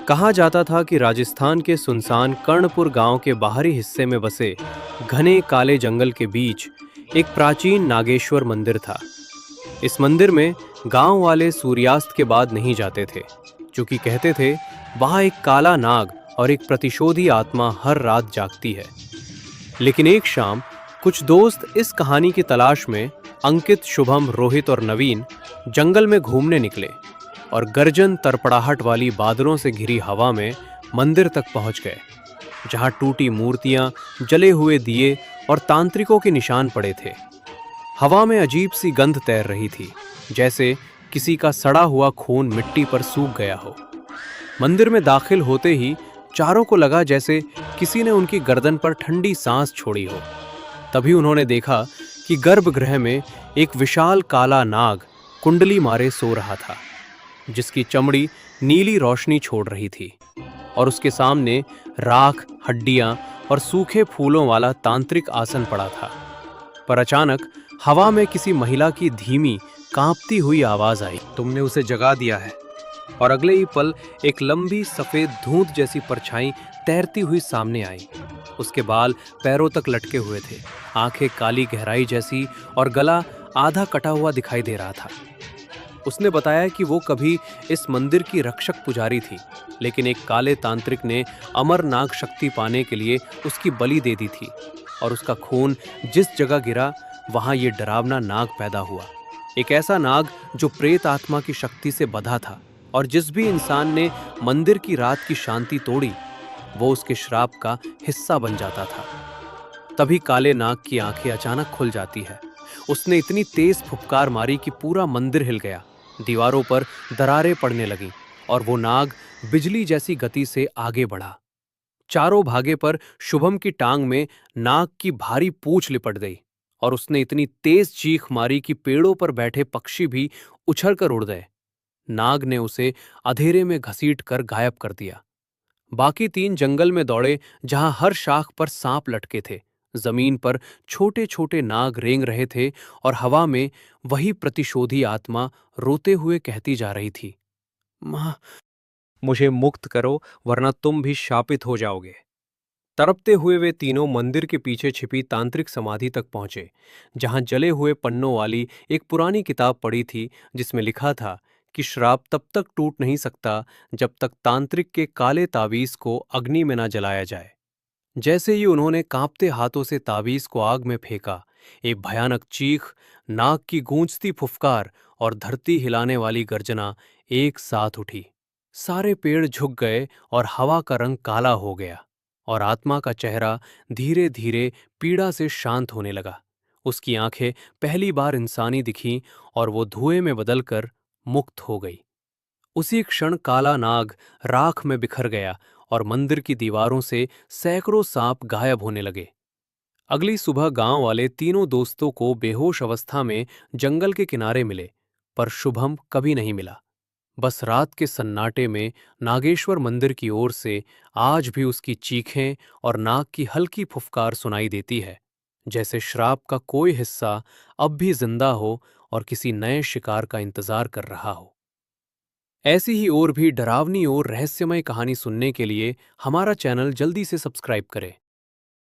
कहा जाता था कि राजस्थान के सुनसान कर्णपुर गांव के बाहरी हिस्से में बसे घने काले जंगल के बीच एक प्राचीन नागेश्वर मंदिर था। इस मंदिर में गांव वाले सूर्यास्त के बाद नहीं जाते थे, क्योंकि कहते थे वहां एक काला नाग और एक प्रतिशोधी आत्मा हर रात जागती है। लेकिन एक शाम कुछ दोस्त इस कहानी की तलाश में अंकित, शुभम, रोहित और नवीन जंगल में घूमने निकले और गर्जन तड़पड़ाहट वाली बादलों से घिरी हवा में मंदिर तक पहुंच गए, जहां टूटी मूर्तियां, जले हुए दिए और तांत्रिकों के निशान पड़े थे। हवा में अजीब सी गंध तैर रही थी, जैसे किसी का सड़ा हुआ खून मिट्टी पर सूख गया हो। मंदिर में दाखिल होते ही चारों को लगा जैसे किसी ने उनकी गर्दन पर ठंडी सांस छोड़ी हो। तभी उन्होंने देखा कि गर्भगृह में एक विशाल काला नाग कुंडली मारे सो रहा था, जिसकी चमड़ी नीली रोशनी छोड़ रही थी और उसके सामने राख, हड्डियां और सूखे फूलों वाला तांत्रिक आसन पड़ा था। पर अचानक हवा में किसी महिला की धीमी, कांपती हुई आवाज आई, तुमने उसे जगा दिया है। और अगले ही पल एक लंबी सफेद धूंध जैसी परछाई तैरती हुई सामने आई। उसके बाल पैरों तक लटके हुए थे, आंखें काली गहराई जैसी और गला आधा कटा हुआ दिखाई दे रहा था। उसने बताया कि वो कभी इस मंदिर की रक्षक पुजारी थी, लेकिन एक काले तांत्रिक ने अमर नाग शक्ति पाने के लिए उसकी बलि दे दी थी और उसका खून जिस जगह गिरा वहां ये डरावना नाग पैदा हुआ। एक ऐसा नाग जो प्रेत आत्मा की शक्ति से बंधा था और जिस भी इंसान ने मंदिर की रात की शांति तोड़ी, वो उसके श्राप का हिस्सा बन जाता था। तभी काले नाग की आंखें अचानक खुल जाती है। उसने इतनी तेज फुफकार मारी कि पूरा मंदिर हिल गया। दीवारों पर दरारें पड़ने लगीं और वो नाग बिजली जैसी गति से आगे बढ़ा। चारों भागे पर शुभम की टांग में नाग की भारी पूंछ लिपट गई और उसने इतनी तेज चीख मारी कि पेड़ों पर बैठे पक्षी भी उछलकर उड़ गए। नाग ने उसे अंधेरे में घसीटकर गायब कर दिया। बाकी तीन जंगल में दौड़े, जहां हर शाख पर सांप लटके थे। जमीन पर छोटे छोटे नाग रेंग रहे थे और हवा में वही प्रतिशोधी आत्मा रोते हुए कहती जा रही थी, माँ, मुझे मुक्त करो, वरना तुम भी शापित हो जाओगे। तड़पते हुए वे तीनों मंदिर के पीछे छिपी तांत्रिक समाधि तक पहुंचे, जहां जले हुए पन्नों वाली एक पुरानी किताब पड़ी थी, जिसमें लिखा था कि श्राप तब तक टूट नहीं सकता जब तक तांत्रिक के काले तावीज को अग्नि में न जलाया जाए। जैसे ही उन्होंने कांपते हाथों से तावीज को आग में फेंका, एक भयानक चीख, नाग की गूंजती फुफकार और धरती हिलाने वाली गर्जना एक साथ उठी। सारे पेड़ झुक गए और हवा का रंग काला हो गया और आत्मा का चेहरा धीरे धीरे पीड़ा से शांत होने लगा। उसकी आंखें पहली बार इंसानी दिखीं और वो धुएं में बदलकर मुक्त हो गई। उसी क्षण काला नाग राख में बिखर गया और मंदिर की दीवारों से सैकड़ों सांप गायब होने लगे। अगली सुबह गांव वाले तीनों दोस्तों को बेहोश अवस्था में जंगल के किनारे मिले, पर शुभम कभी नहीं मिला। बस रात के सन्नाटे में नागेश्वर मंदिर की ओर से आज भी उसकी चीखें और नाग की हल्की फुफकार सुनाई देती है, जैसे श्राप का कोई हिस्सा अब भी जिंदा हो और किसी नए शिकार का इंतजार कर रहा हो। ऐसी ही और भी डरावनी और रहस्यमय कहानी सुनने के लिए हमारा चैनल जल्दी से सब्सक्राइब करें।